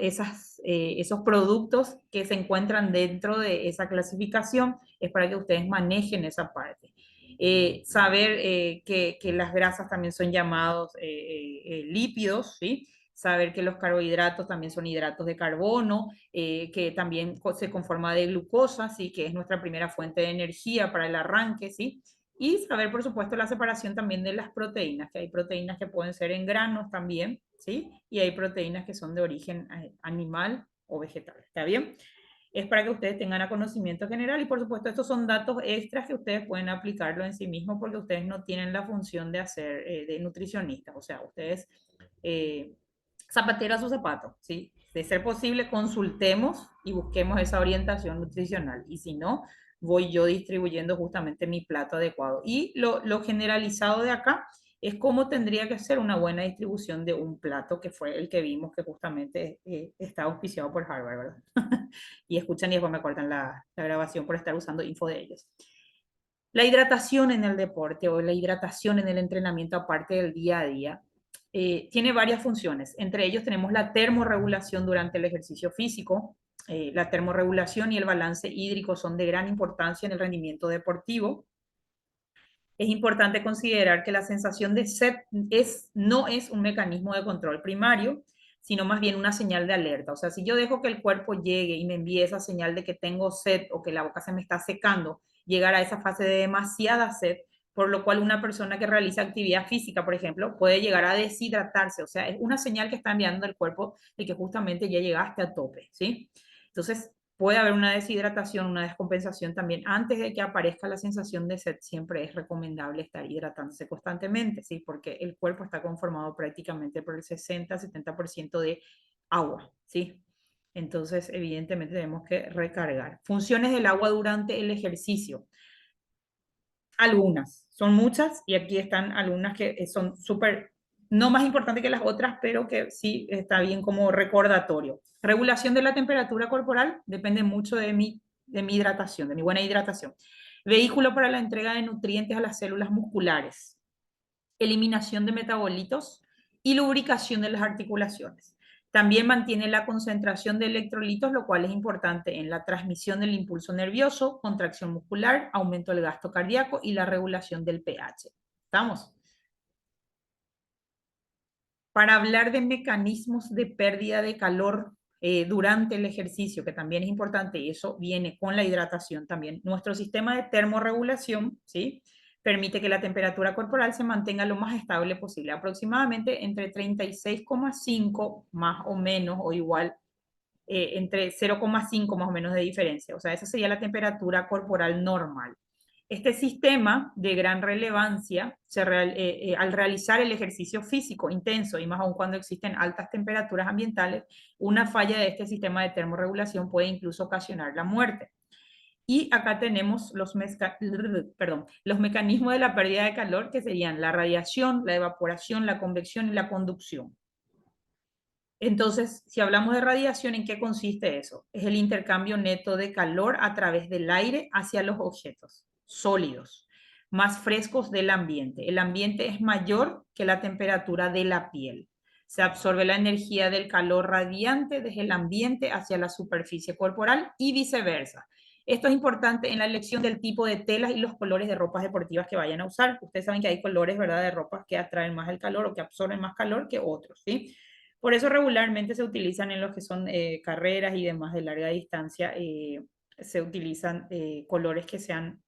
productos que se encuentran dentro de esa clasificación, es para que ustedes manejen esa parte. Saber que las grasas también son llamados lípidos, ¿sí? Saber que los carbohidratos también son hidratos de carbono, que también se conforma de glucosa, ¿sí? Que es nuestra primera fuente de energía para el arranque, ¿sí? Y saber, por supuesto, la separación también de las proteínas, que hay proteínas que pueden ser en granos también, ¿sí? Y hay proteínas que son de origen animal o vegetal, ¿está bien? Es para que ustedes tengan conocimiento general y, por supuesto, estos son datos extras que ustedes pueden aplicarlo en sí mismos porque ustedes no tienen la función de hacer de nutricionistas, o sea, ustedes zapatero a su zapato, ¿sí? De ser posible, consultemos y busquemos esa orientación nutricional. Y si no, voy yo distribuyendo justamente mi plato adecuado. Y lo generalizado de acá es cómo tendría que ser una buena distribución de un plato, que fue el que vimos que justamente está auspiciado por Harvard, ¿verdad? Y escuchan y después me cortan la grabación por estar usando info de ellos. La hidratación en el deporte o la hidratación en el entrenamiento aparte del día a día tiene varias funciones. Entre ellos tenemos la termorregulación durante el ejercicio físico, La termorregulación y el balance hídrico son de gran importancia en el rendimiento deportivo. Es importante considerar que la sensación de sed no es un mecanismo de control primario, sino más bien una señal de alerta. O sea, si yo dejo que el cuerpo llegue y me envíe esa señal de que tengo sed o que la boca se me está secando, llegar a esa fase de demasiada sed, por lo cual una persona que realiza actividad física, por ejemplo, puede llegar a deshidratarse. O sea, es una señal que está enviando el cuerpo de que justamente ya llegaste a tope, ¿sí? Entonces, puede haber una deshidratación, una descompensación también. Antes de que aparezca la sensación de sed, siempre es recomendable estar hidratándose constantemente, ¿sí? Porque el cuerpo está conformado prácticamente por el 60-70% de agua, ¿sí? Entonces, evidentemente, tenemos que recargar. Funciones del agua durante el ejercicio. Algunas, son muchas, y aquí están algunas que son súper, no más importantes que las otras, pero que sí está bien como recordatorio. Regulación de la temperatura corporal depende mucho de mi hidratación, de mi buena hidratación. Vehículo para la entrega de nutrientes a las células musculares. Eliminación de metabolitos y lubricación de las articulaciones. También mantiene la concentración de electrolitos, lo cual es importante en la transmisión del impulso nervioso, contracción muscular, aumento del gasto cardíaco y la regulación del pH. ¿Estamos? Para hablar de mecanismos de pérdida de calor durante el ejercicio, que también es importante, y eso viene con la hidratación también. Nuestro sistema de termorregulación, ¿sí?, permite que la temperatura corporal se mantenga lo más estable posible, aproximadamente entre 36,5 más o menos, o igual, entre 0,5 más o menos de diferencia. O sea, esa sería la temperatura corporal normal. Este sistema de gran relevancia al realizar el ejercicio físico intenso, y más aún cuando existen altas temperaturas ambientales, una falla de este sistema de termorregulación puede incluso ocasionar la muerte. Y acá tenemos los mecanismos de la pérdida de calor, que serían la radiación, la evaporación, la convección y la conducción. Entonces, si hablamos de radiación, ¿en qué consiste eso? Es el intercambio neto de calor a través del aire hacia los objetos sólidos, más frescos del ambiente. El ambiente es mayor que la temperatura de la piel. Se absorbe la energía del calor radiante desde el ambiente hacia la superficie corporal y viceversa. Esto es importante en la elección del tipo de telas y los colores de ropas deportivas que vayan a usar. Ustedes saben que hay colores, ¿verdad?, de ropas que atraen más el calor o que absorben más calor que otros, ¿sí? Por eso regularmente se utilizan en los que son carreras y demás de larga distancia, se utilizan colores que sean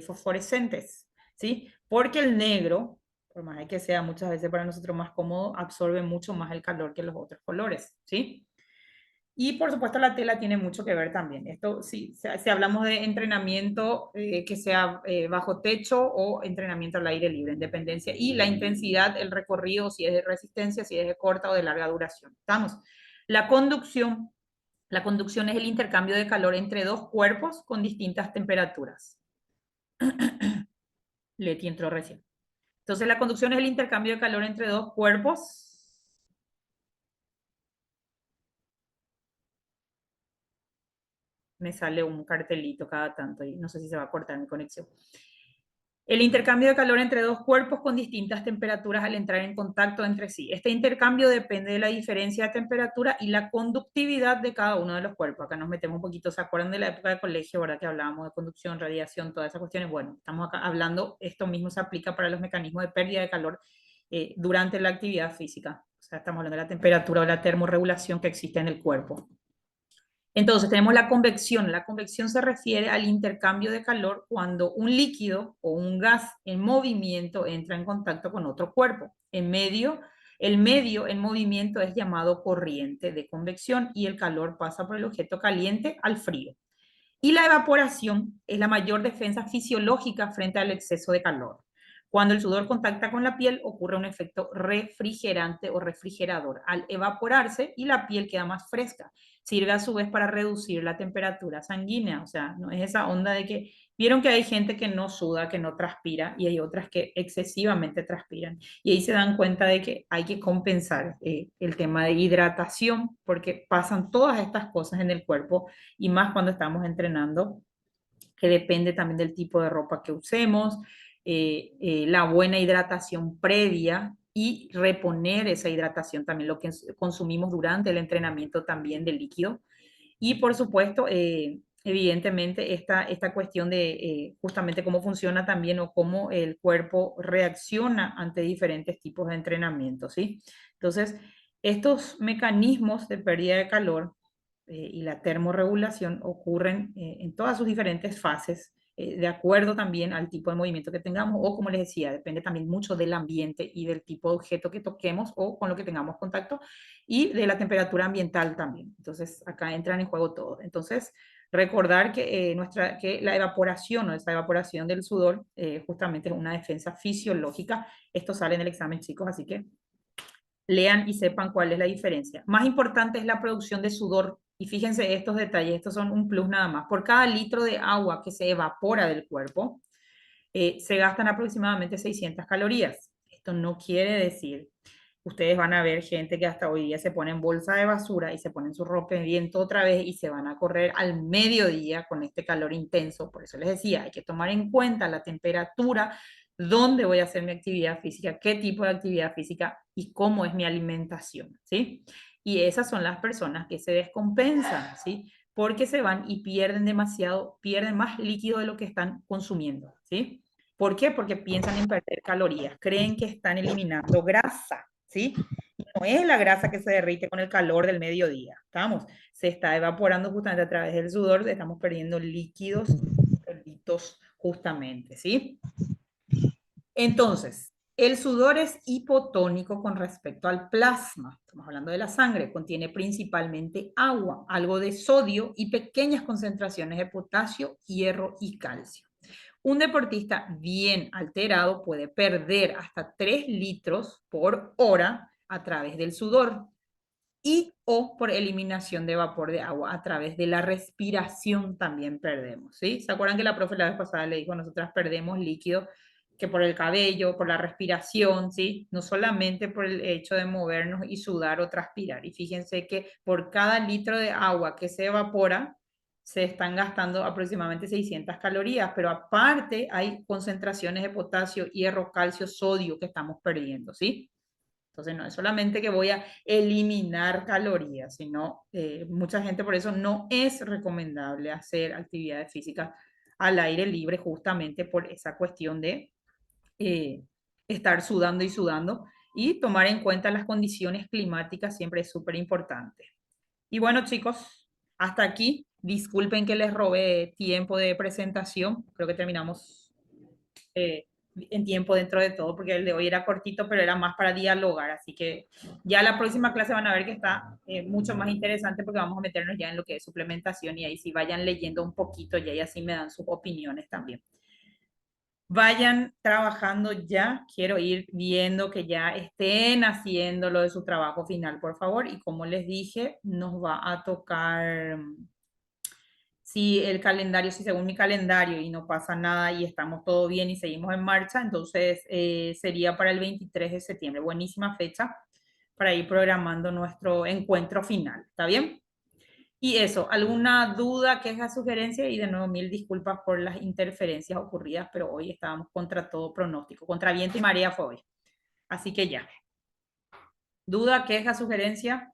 fosforescentes, ¿sí? Porque el negro, por más que sea muchas veces para nosotros más cómodo, absorbe mucho más el calor que los otros colores, ¿sí? Y por supuesto la tela tiene mucho que ver también. Esto sí, si hablamos de entrenamiento que sea bajo techo o entrenamiento al aire libre, en dependencia. Y la intensidad, el recorrido, si es de resistencia, si es de corta o de larga duración. ¿Estamos? La conducción. La conducción es el intercambio de calor entre dos cuerpos con distintas temperaturas. Leti entró recién. Entonces la conducción es el intercambio de calor entre dos cuerpos. Me sale un cartelito cada tanto y no sé si se va a cortar mi conexión. El intercambio de calor entre dos cuerpos con distintas temperaturas al entrar en contacto entre sí. Este intercambio depende de la diferencia de temperatura y la conductividad de cada uno de los cuerpos. Acá nos metemos un poquito, ¿se acuerdan de la época de colegio, verdad? Que hablábamos de conducción, radiación, todas esas cuestiones. Bueno, estamos acá hablando, esto mismo se aplica para los mecanismos de pérdida de calor durante la actividad física. O sea, estamos hablando de la temperatura o la termorregulación que existe en el cuerpo. Entonces tenemos la convección. La convección se refiere al intercambio de calor cuando un líquido o un gas en movimiento entra en contacto con otro cuerpo. El medio en movimiento es llamado corriente de convección y el calor pasa por el objeto caliente al frío. Y la evaporación es la mayor defensa fisiológica frente al exceso de calor. Cuando el sudor contacta con la piel, ocurre un efecto refrigerante o refrigerador. Al evaporarse y la piel queda más fresca, sirve a su vez para reducir la temperatura sanguínea. O sea, no es esa onda de que, vieron que hay gente que no suda, que no transpira, y hay otras que excesivamente transpiran. Y ahí se dan cuenta de que hay que compensar el tema de hidratación, porque pasan todas estas cosas en el cuerpo, y más cuando estamos entrenando, que depende también del tipo de ropa que usemos, la buena hidratación previa y reponer esa hidratación también, lo que consumimos durante el entrenamiento también del líquido. Y por supuesto, evidentemente, esta cuestión de justamente cómo funciona también o cómo el cuerpo reacciona ante diferentes tipos de entrenamiento, ¿sí? Entonces, estos mecanismos de pérdida de calor y la termorregulación ocurren en todas sus diferentes fases, de acuerdo también al tipo de movimiento que tengamos, o como les decía, depende también mucho del ambiente y del tipo de objeto que toquemos o con lo que tengamos contacto, y de la temperatura ambiental también. Entonces, acá entran en juego todo. Entonces, recordar que la evaporación o esa evaporación del sudor justamente es una defensa fisiológica. Esto sale en el examen, chicos, así que lean y sepan cuál es la diferencia. Más importante es la producción de sudor. Y fíjense estos detalles, estos son un plus nada más. Por cada litro de agua que se evapora del cuerpo, se gastan aproximadamente 600 calorías. Esto no quiere decir, ustedes van a ver gente que hasta hoy día se pone en bolsa de basura y se ponen su ropa de viento otra vez y se van a correr al mediodía con este calor intenso. Por eso les decía, hay que tomar en cuenta la temperatura, dónde voy a hacer mi actividad física, qué tipo de actividad física y cómo es mi alimentación, ¿sí? Y esas son las personas que se descompensan, ¿sí? Porque se van y pierden demasiado, pierden más líquido de lo que están consumiendo, ¿sí? ¿Por qué? Porque piensan en perder calorías, creen que están eliminando grasa, ¿sí? Y no es la grasa que se derrite con el calor del mediodía, ¿estamos? Se está evaporando justamente a través del sudor, estamos perdiendo líquidos, solitos justamente, ¿sí? Entonces, el sudor es hipotónico con respecto al plasma. Estamos hablando de la sangre. Contiene principalmente agua, algo de sodio y pequeñas concentraciones de potasio, hierro y calcio. Un deportista bien alterado puede perder hasta 3 litros por hora a través del sudor y o por eliminación de vapor de agua a través de la respiración también perdemos, ¿sí? ¿Se acuerdan que la profe la vez pasada le dijo, nosotras perdemos líquido que por el cabello, por la respiración, ¿sí? No solamente por el hecho de movernos y sudar o transpirar. Y fíjense que por cada litro de agua que se evapora, se están gastando aproximadamente 600 calorías, pero aparte hay concentraciones de potasio, hierro, calcio, sodio que estamos perdiendo, ¿sí? Entonces no es solamente que voy a eliminar calorías, sino mucha gente por eso no es recomendable hacer actividades físicas al aire libre justamente por esa cuestión de eh, estar sudando y sudando, y tomar en cuenta las condiciones climáticas siempre es súper importante. Y bueno, chicos, hasta aquí. Disculpen que les robé tiempo de presentación. Creo que terminamos en tiempo dentro de todo, porque el de hoy era cortito, pero era más para dialogar. Así que ya la próxima clase van a ver que está mucho más interesante, porque vamos a meternos ya en lo que es suplementación, y ahí sí vayan leyendo un poquito ya, y así me dan sus opiniones también. Vayan trabajando ya, quiero ir viendo que ya estén haciendo lo de su trabajo final, por favor. Y como les dije, nos va a tocar, si el calendario, si según mi calendario y no pasa nada y estamos todo bien y seguimos en marcha, entonces sería para el 23 de septiembre. Buenísima fecha para ir programando nuestro encuentro final. ¿Está bien? Y eso, alguna duda, queja, sugerencia, y de nuevo mil disculpas por las interferencias ocurridas, pero hoy estábamos contra todo pronóstico, contra viento y marea fue hoy. Así que ya. Duda, queja, sugerencia,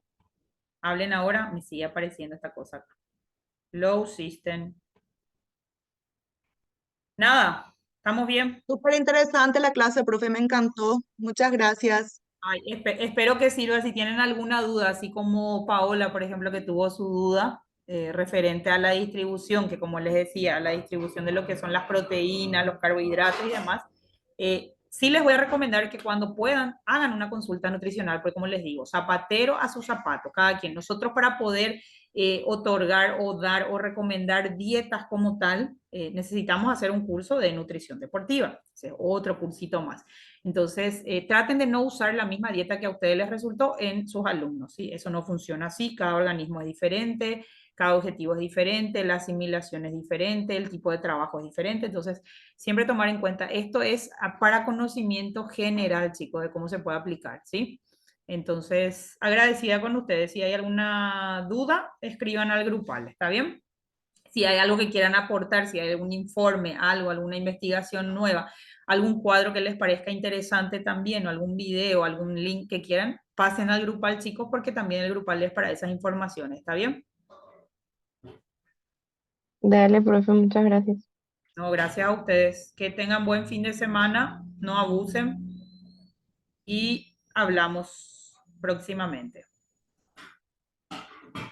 hablen ahora, me sigue apareciendo esta cosa acá. Low system. Nada, ¿estamos bien? Súper interesante la clase, profe, me encantó. Muchas gracias. Ay, espero que sirva. Si tienen alguna duda, así como Paola, por ejemplo, que tuvo su duda referente a la distribución, que como les decía, la distribución de lo que son las proteínas, los carbohidratos y demás, sí les voy a recomendar que cuando puedan hagan una consulta nutricional, porque como les digo, zapatero a su zapato, cada quien. Nosotros para poder otorgar o dar o recomendar dietas como tal, necesitamos hacer un curso de nutrición deportiva, o sea, otro cursito más. Entonces, traten de no usar la misma dieta que a ustedes les resultó en sus alumnos, ¿sí? Eso no funciona así, cada organismo es diferente, cada objetivo es diferente, la asimilación es diferente, el tipo de trabajo es diferente, entonces siempre tomar en cuenta, esto es para conocimiento general, chicos, de cómo se puede aplicar, ¿sí? Entonces, agradecida con ustedes. Si hay alguna duda, escriban al grupal, ¿está bien? Si hay algo que quieran aportar, si hay algún informe, algo, alguna investigación nueva, algún cuadro que les parezca interesante también, o algún video, algún link que quieran, pasen al grupal, chicos, porque también el grupal es para esas informaciones, ¿está bien? Dale, profe, muchas gracias. No, gracias a ustedes. Que tengan buen fin de semana, no abusen y hablamos próximamente.